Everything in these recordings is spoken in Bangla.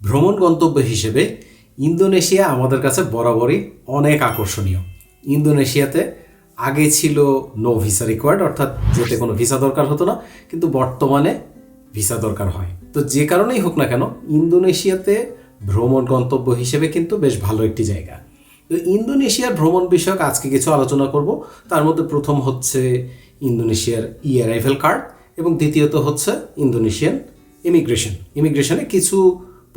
ভ্রমণ গন্তব্য হিসেবে ইন্দোনেশিয়া আমাদের কাছে বরাবরই অনেক আকর্ষণীয়। ইন্দোনেশিয়াতে আগে ছিল নো ভিসা রিকোয়ার্ড, অর্থাৎ যেতে কোনো ভিসা দরকার হতো না, কিন্তু বর্তমানে ভিসা দরকার হয়। তো যে কারণেই হোক না কেন, ইন্দোনেশিয়াতে ভ্রমণ গন্তব্য হিসেবে কিন্তু বেশ ভালো একটি জায়গা। তো ইন্দোনেশিয়ার ভ্রমণ বিষয়ক আজকে কিছু আলোচনা করব। তার মধ্যে প্রথম হচ্ছে ইন্দোনেশিয়ার অ্যারাইভাল কার্ড এবং দ্বিতীয়ত হচ্ছে ইন্দোনেশিয়ান ইমিগ্রেশনে কিছু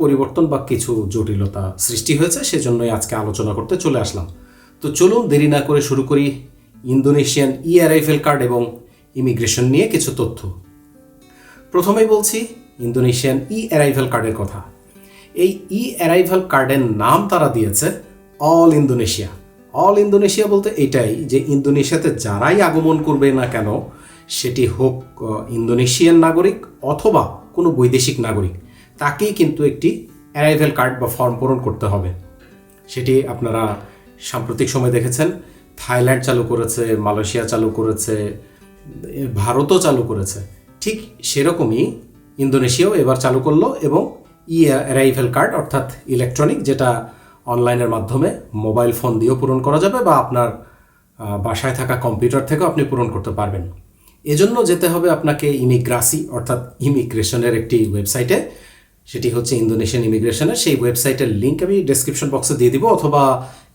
পরিবর্তন বা কিছু জটিলতা সৃষ্টি হয়েছে, সেজন্যই আজকে আলোচনা করতে চলে আসলাম। তো চলুন দেরি না করে শুরু করি ইন্দোনেশিয়ান অ্যারাইভাল কার্ড এবং ইমিগ্রেশন নিয়ে কিছু তথ্য। প্রথমেই বলছি ইন্দোনেশিয়ান অ্যারাইভাল কার্ডের কথা। এই অ্যারাইভাল কার্ডের নাম তারা দিয়েছে অল ইন্দোনেশিয়া। অল ইন্দোনেশিয়া বলতে এটাই যে ইন্দোনেশিয়াতে যারাই আগমন করবে না কেন, সেটি হোক ইন্দোনেশিয়ান নাগরিক অথবা কোনো বৈদেশিক নাগরিক, তাকেই কিন্তু একটি অ্যারাইভাল কার্ড বা ফর্ম পূরণ করতে হবে। সেটি আপনারা সাম্প্রতিক সময় দেখেছেন, থাইল্যান্ড চালু করেছে, মালয়েশিয়া চালু করেছে, ভারতও চালু করেছে। ঠিক সেরকমই ইন্দোনেশিয়াও এবার চালু করলো এবং অ্যারাইভাল কার্ড অর্থাৎ ইলেকট্রনিক, যেটা অনলাইনের মাধ্যমে মোবাইল ফোন দিয়েও পূরণ করা যাবে বা আপনার বাসায় থাকা কম্পিউটার থেকেও আপনি পূরণ করতে পারবেন। এজন্য যেতে হবে আপনাকে ইমিগ্রাসি অর্থাৎ ইমিগ্রেশনের একটি ওয়েবসাইটে, সেটি হচ্ছে ইন্দোনেশিয়ান ইমিগ্রেশনের। সেই ওয়েবসাইটের লিঙ্ক আমি ডেসক্রিপশন বক্সে দিয়ে দিব অথবা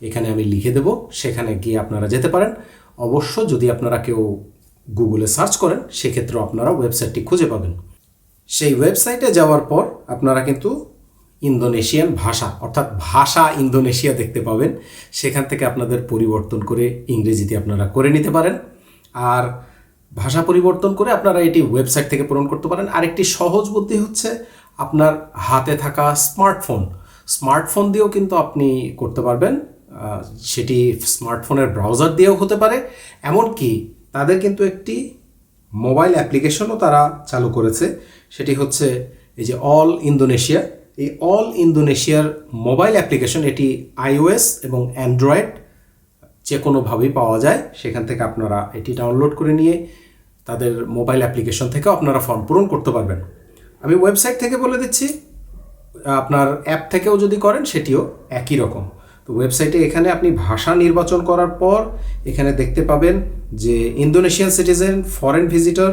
এখানে আমি লিখে দেব, সেখানে গিয়ে আপনারা যেতে পারেন। অবশ্য যদি আপনারা কেউ গুগলে সার্চ করেন, সেক্ষেত্রেও আপনারা ওয়েবসাইটটি খুঁজে পাবেন। সেই ওয়েবসাইটে যাওয়ার পর আপনারা কিন্তু ইন্দোনেশিয়ান ভাষা অর্থাৎ ভাষা ইন্দোনেশিয়া দেখতে পাবেন। সেখান থেকে আপনাদের পরিবর্তন করে ইংরেজিতে আপনারা করে নিতে পারেন। আর ভাষা পরিবর্তন করে আপনারা এটি ওয়েবসাইট থেকে পূরণ করতে পারেন। আরেকটি সহজ বুদ্ধি হচ্ছে আপনার হাতে থাকা স্মার্টফোন দিয়েও কিন্তু আপনি করতে পারবেন। সেটি স্মার্টফোনের ব্রাউজার দিয়েও হতে পারে। এমনকি তাদের কিন্তু একটি মোবাইল অ্যাপ্লিকেশনও তারা চালু করেছে, সেটি হচ্ছে এই যে অল ইন্দোনেশিয়া। এই অল ইন্দোনেশিয়ার মোবাইল অ্যাপ্লিকেশন, এটি iOS এবং অ্যান্ড্রয়েড যে কোনোভাবেই পাওয়া যায়। সেখান থেকে আপনারা এটি ডাউনলোড করে নিয়ে তাদের মোবাইল অ্যাপ্লিকেশন থেকেও আপনারা ফর্ম পূরণ করতে পারবেন। আমি ওয়েবসাইট থেকে বলে দিচ্ছি, আপনার অ্যাপ থেকেও যদি করেন সেটিও একই রকম। তো ওয়েবসাইটে এখানে আপনি ভাষা নির্বাচন করার পর এখানে দেখতে পাবেন যে Indonesian citizen, foreign visitor,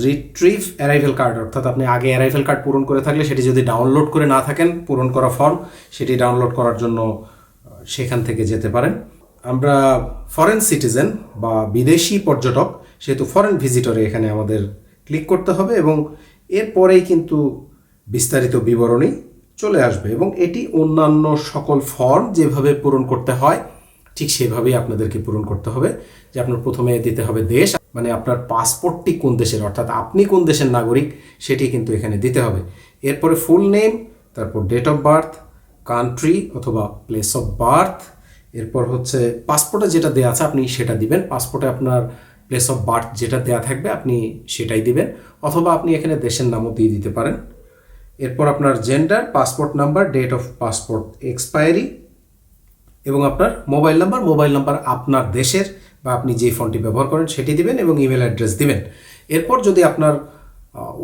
retrieve arrival card, অর্থাৎ আপনি আগে অ্যারাইভাল কার্ড পূরণ করে থাকলে সেটি যদি ডাউনলোড করে না থাকেন পূরণ করা ফর্ম, সেটি ডাউনলোড করার জন্য সেখান থেকে যেতে পারেন। আমরা ফরেন সিটিজেন বা বিদেশি পর্যটক, সেহেতু ফরেন ভিজিটরে এখানে আমাদের ক্লিক করতে হবে এবং এরপরেই কিন্তু বিস্তারিত বিবরণী চলে আসবে এবং এটি অন্যান্য সকল ফর্ম যেভাবে পূরণ করতে হয় ঠিক সেভাবেই আপনাদেরকে পূরণ করতে হবে। যে আপনার প্রথমে দিতে হবে দেশ, মানে আপনার পাসপোর্টটি কোন দেশের, অর্থাৎ আপনি কোন দেশের নাগরিক সেটি কিন্তু এখানে দিতে হবে। এরপরে ফুল নেম, তারপর ডেট অফ বার্থ, কান্ট্রি অথবা প্লেস অফ বার্থ, এরপর হচ্ছে পাসপোর্টে যেটা দেওয়া আছে আপনি সেটা দিবেন। পাসপোর্টে আপনার প্লেস অফ বার্থ যেটা দেওয়া থাকবে আপনি সেটাই দিবেন, অথবা আপনি এখানে দেশের নামও দিয়ে দিতে পারেন। এরপর আপনার gender, passport number, date of passport expiry এবং আপনার মোবাইল নাম্বার আপনার দেশের বা আপনি যে ফোনটি ব্যবহার করেন সেটি দিবেন এবং ইমেল অ্যাড্রেস দিবেন। এরপর যদি আপনার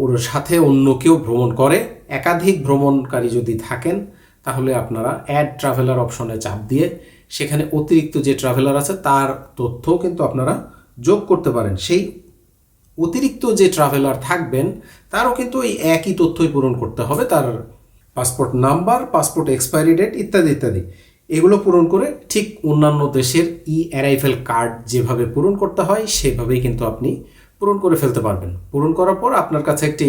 ওর সাথে অন্য কেউ ভ্রমণ করে, একাধিক ভ্রমণকারী যদি থাকেন, তাহলে আপনারা অ্যাড ট্রাভেলার অপশনে চাপ দিয়ে সেখানে অতিরিক্ত যে ট্রাভেলার আছে তার তথ্যও কিন্তু আপনারা যোগ করতে পারেন। সেই অতিরিক্ত যে ট্রাভেলার থাকবেন তারও কিন্তু এই একই তথ্যই পূরণ করতে হবে, তার passport number, passport expiry date ইত্যাদি ইত্যাদি। এগুলো পূরণ করে ঠিক অন্যান্য দেশের অ্যারাইভাল কার্ড যেভাবে পূরণ করতে হয় সেভাবেই কিন্তু আপনি পূরণ করে ফেলতে পারবেন। পূরণ করার পর আপনার কাছে একটি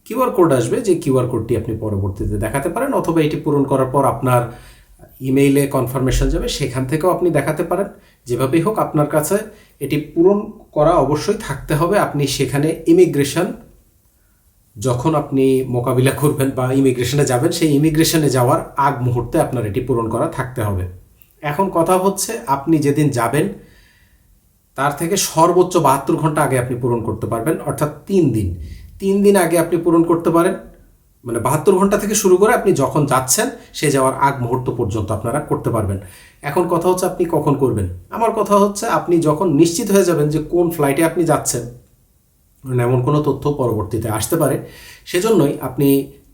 কিউআর কোড আসবে, যে কিউআর কোডটি আপনি পরবর্তীতে দেখাতে পারেন, অথবা এটি পূরণ করার পর আপনার ইমেইলে কনফার্মেশন যাবে, সেখান থেকেও আপনি দেখাতে পারেন। যেভাবেই হোক আপনার কাছে এটি পূরণ করা অবশ্যই থাকতে হবে। আপনি সেখানে ইমিগ্রেশন যখন আপনি মোকাবিলা করবেন বা ইমিগ্রেশনে যাবেন, সেই ইমিগ্রেশনে যাওয়ার আগ মুহূর্তে আপনার এটি পূরণ করা থাকতে হবে। এখন কথা হচ্ছে আপনি যেদিন যাবেন তার থেকে সর্বোচ্চ 72 ঘন্টা আগে আপনি পূরণ করতে পারবেন, অর্থাৎ 3 দিন আগে আপনি পূরণ করতে পারেন। মানে 72 ঘন্টা থেকে শুরু করে আপনি যখন যাচ্ছেন সে যাওয়ার আগ মুহূর্ত পর্যন্ত আপনারা করতে পারবেন। এখন কথা হচ্ছে আপনি কখন করবেন। আমার কথা হচ্ছে আপনি যখন নিশ্চিত হয়ে যাবেন যে কোন ফ্লাইটে আপনি যাচ্ছেন, এমন কোনো তথ্য পরবর্তীতে আসতে পারে, সেজন্যই আপনি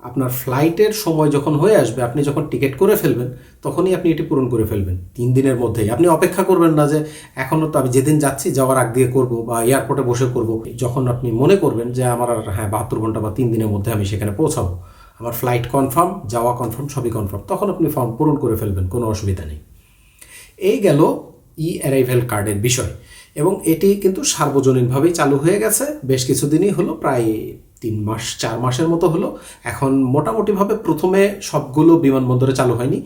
আপনার ফ্লাইটের সময় যখন হয়ে আসবে, আপনি যখন টিকিট করে ফেলবেন, তখনই আপনি এটি পূরণ করে ফেলবেন 3 দিনের মধ্যেই। আপনি অপেক্ষা করবেন না যে এখনও তো আমি যেদিন যাচ্ছি যাওয়ার আগ দিয়ে করবো বা এয়ারপোর্টে বসে করব। যখন আপনি মনে করবেন যে আমার আর 72 ঘন্টা বা 3 দিনের মধ্যে আমি সেখানে পৌঁছাবো, আমার ফ্লাইট কনফার্ম, যাওয়া কনফার্ম, সবই কনফার্ম, তখন আপনি ফর্ম পূরণ করে ফেলবেন, কোনো অসুবিধা নেই। এই গেল অ্যারাইভেল কার্ডের বিষয়, এবং এটি কিন্তু সার্বজনীনভাবেই চালু হয়ে গেছে। বেশ কিছুদিনই হলো, প্রায় 3-4 মাসের মতো হলো। এখন মোটামুটিভাবে প্রথমে সবগুলো বিমানবন্দরে চালু হয়নি।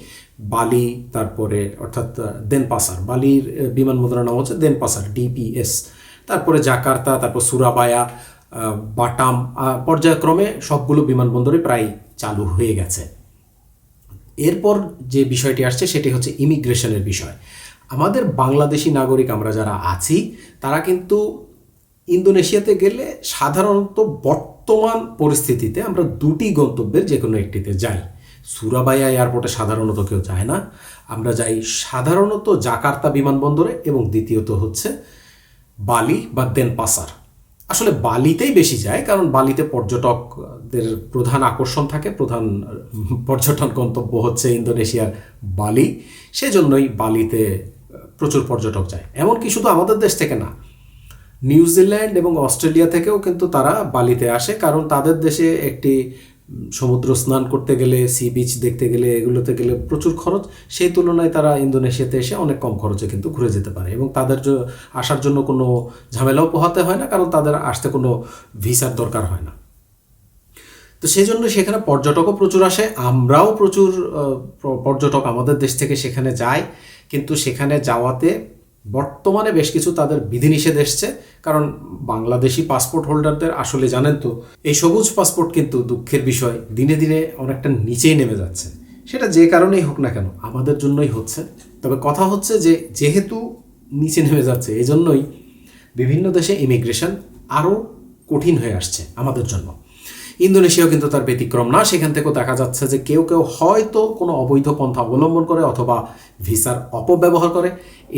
বালি, তারপরে অর্থাৎ দেনপাসার, বালির বিমানবন্দরের নাম হচ্ছে দেনপাসার, DPS, তারপরে জাকার্তা, তারপর সুরাবায়া, বাটাম, পর্যায়ক্রমে সবগুলো বিমানবন্দরে প্রায় চালু হয়ে গেছে। এরপর যে বিষয়টি আসছে সেটি হচ্ছে ইমিগ্রেশনের বিষয়। আমাদের বাংলাদেশি নাগরিক আমরা যারা আছি, তারা কিন্তু ইন্দোনেশিয়াতে গেলে সাধারণত বর্তমান পরিস্থিতিতে আমরা 2টি গন্তব্যের যে কোনো একটিতে যাই। সুরাবায়া এয়ারপোর্টে সাধারণত কেউ যায় না, আমরা যাই সাধারণত জাকার্তা বিমানবন্দরে, এবং দ্বিতীয়ত হচ্ছে বালি বা দেনপাসার। আসলে বালিতেই বেশি যায়, কারণ বালিতে পর্যটকদের প্রধান আকর্ষণ থাকে, প্রধান পর্যটন গন্তব্য হচ্ছে ইন্দোনেশিয়ার বালি, সেজন্যই বালিতে প্রচুর পর্যটক যায়। এমনকি শুধু আমাদের দেশ থেকে না, নিউজিল্যান্ড এবং অস্ট্রেলিয়া থেকেও কিন্তু তারা বালিতে আসে, কারণ তাদের দেশে একটি সমুদ্র স্নান করতে গেলে, সি বিচ দেখতে গেলে, এগুলোতে গেলে প্রচুর খরচ। সেই তুলনায় তারা ইন্দোনেশিয়াতে এসে অনেক কম খরচে কিন্তু ঘুরে যেতে পারে, এবং তাদের আসার জন্য কোনো ঝামেলাও পোহাতে হয় না, কারণ তাদের আসতে কোনো ভিসার দরকার হয় না। তো সেই জন্য সেখানে পর্যটকও প্রচুর আসে, আমরাও প্রচুর পর্যটক আমাদের দেশ থেকে সেখানে যায়। কিন্তু সেখানে যাওয়াতে বর্তমানে বেশ কিছু তাদের বিধিনিষেধ এসছে, কারণ বাংলাদেশি পাসপোর্ট হোল্ডারদের আসলে জানেন তো, এই সবুজ পাসপোর্ট কিন্তু দুঃখের বিষয় দিনে দিনে অনেকটা নিচেই নেমে যাচ্ছে। সেটা যে কারণেই হোক না কেন, আমাদের জন্যই হচ্ছে। তবে কথা হচ্ছে যে যেহেতু নিচে নেমে যাচ্ছে, এই জন্যই বিভিন্ন দেশে ইমিগ্রেশন আরও কঠিন হয়ে আসছে আমাদের জন্য। ইন্দোনেশিয়াও কিন্তু তার ব্যতিক্রম না। সেখান থেকেও দেখা যাচ্ছে যে কেউ কেউ হয়তো কোনো অবৈধ পন্থা অবলম্বন করে অথবা ভিসার অপব্যবহার করে।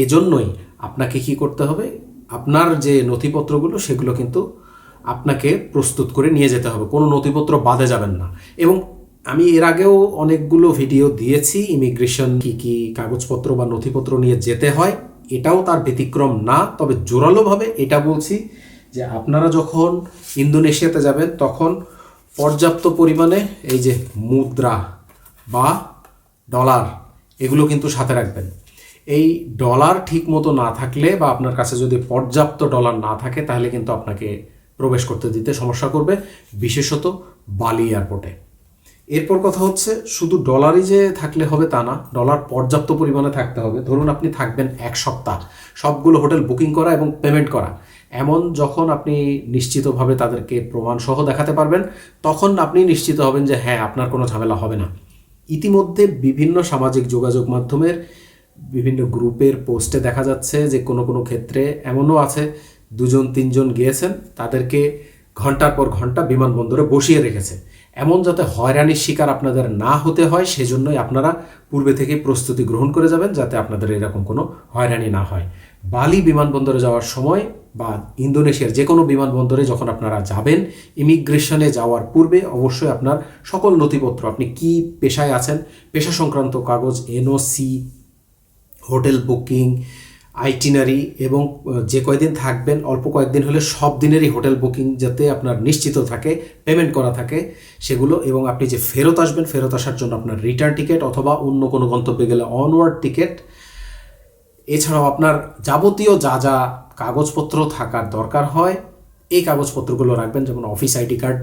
এজন্যই আপনাকে কি করতে হবে, আপনার যে নথিপত্রগুলো সেগুলো কিন্তু আপনাকে প্রস্তুত করে নিয়ে যেতে হবে, কোনো নথিপত্র বাদে যাবেন না। এবং আমি এর আগেও অনেকগুলো ভিডিও দিয়েছি ইমিগ্রেশন কি কি কাগজপত্র বা নথিপত্র নিয়ে যেতে হয়, এটাও তার ব্যতিক্রম না। তবে জোরালোভাবে এটা বলছি যে আপনারা যখন ইন্দোনেশিয়াতে যাবেন তখন পর্যাপ্ত পরিমাণে এই যে মুদ্রা বা ডলার, এগুলো কিন্তু সাথে রাখবেন। এই ডলার ঠিক মতো না থাকলে বা আপনার কাছে যদি পর্যাপ্ত ডলার না থাকে, তাহলে কিন্তু আপনাকে প্রবেশ করতে দিতে সমস্যা করবে, বিশেষত বালি এয়ারপোর্টে। এরপর কথা হচ্ছে, শুধু ডলারই যে থাকলে হবে তা না, ডলার পর্যাপ্ত পরিমাণে থাকতে হবে। ধরুন আপনি থাকবেন 1 সপ্তাহ, সবগুলো হোটেল বুকিং করা এবং পেমেন্ট করা। এমন যখন আপনি নিশ্চিতভাবে তাদেরকে প্রমাণসহ দেখাতে পারবেন, তখন আপনি নিশ্চিত হবেন যে হ্যাঁ, আপনার কোনো ঝামেলা হবে না। ইতিমধ্যে বিভিন্ন সামাজিক যোগাযোগ মাধ্যমের বিভিন্ন গ্রুপের পোস্টে দেখা যাচ্ছে যে কোনো কোনো ক্ষেত্রে এমনও আছে 2-3 জন গিয়েছেন, তাদেরকে ঘন্টার পর ঘন্টা বিমানবন্দরে বসিয়ে রেখেছে। এমন যাতে হয়রানির শিকার আপনাদের না হতে হয়, সেজন্যই আপনারা পূর্বে থেকেই প্রস্তুতি গ্রহণ করে যাবেন, যাতে আপনাদের এরকম কোনো হয়রানি না হয়। বালি বিমানবন্দরে যাওয়ার সময় বা ইন্দোনেশিয়ার যে কোনো বিমানবন্দরে যখন আপনারা যাবেন, ইমিগ্রেশনে যাওয়ার পূর্বে অবশ্যই আপনার সকল নথিপত্র, আপনি কি পেশায় আছেন, পেশা সংক্রান্ত কাগজ, NOC, হোটেল বুকিং, আইটিনারি, এবং যে কয়দিন থাকবেন, অল্প কয়েকদিন হলে সব দিনেরই হোটেল বুকিং যাতে আপনার নিশ্চিত থাকে, পেমেন্ট করা থাকে সেগুলো, এবং আপনি যে ফেরত আসবেন, ফেরত আসার জন্য আপনার রিটার্ন টিকিট অথবা অন্য কোনো গন্তব্যে গেলে অনওয়ার্ড টিকিট, এছাড়াও আপনার যাবতীয় যা যা কাগজপত্র থাকার দরকার হয় এই কাগজপত্রগুলো রাখবেন, যেমন অফিস আইডি কার্ড,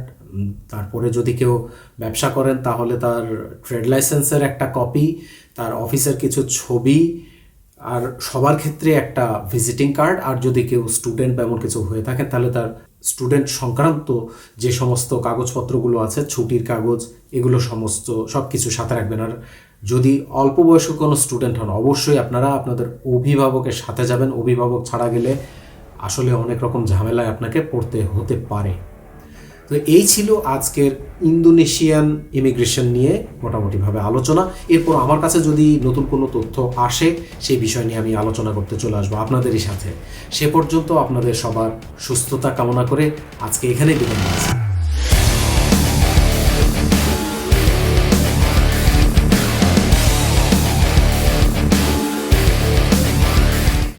তারপরে যদি কেউ ব্যবসা করেন তাহলে তার ট্রেড লাইসেন্সের একটা কপি, তার অফিসের কিছু ছবি, আর সবার ক্ষেত্রে একটা ভিজিটিং কার্ড। আর যদি কেউ স্টুডেন্ট বা এমন কিছু হয়ে থাকেন, তাহলে তার স্টুডেন্ট সংক্রান্ত যে সমস্ত কাগজপত্রগুলো আছে, ছুটির কাগজ, এগুলো সমস্ত সব কিছু সাথে রাখবেন। আর যদি অল্প বয়স্ক কোনো স্টুডেন্ট হন, অবশ্যই আপনারা আপনাদের অভিভাবকের সাথে যাবেন। অভিভাবক ছাড়া গেলে আসলে অনেক রকম ঝামেলায় আপনাকে পড়তে হতে পারে। তো এই ছিল আজকের ইন্দোনেশিয়ান ইমিগ্রেশন নিয়ে মোটামুটিভাবে আলোচনা। এরপর আমার কাছে যদি নতুন কোনো তথ্য আসে, সেই বিষয় নিয়ে আমি আলোচনা করতে চলে আসবো আপনাদেরই সাথে। সে পর্যন্ত আপনাদের সবার সুস্থতা কামনা করে আজকে এখানেই বিদায় নিচ্ছি।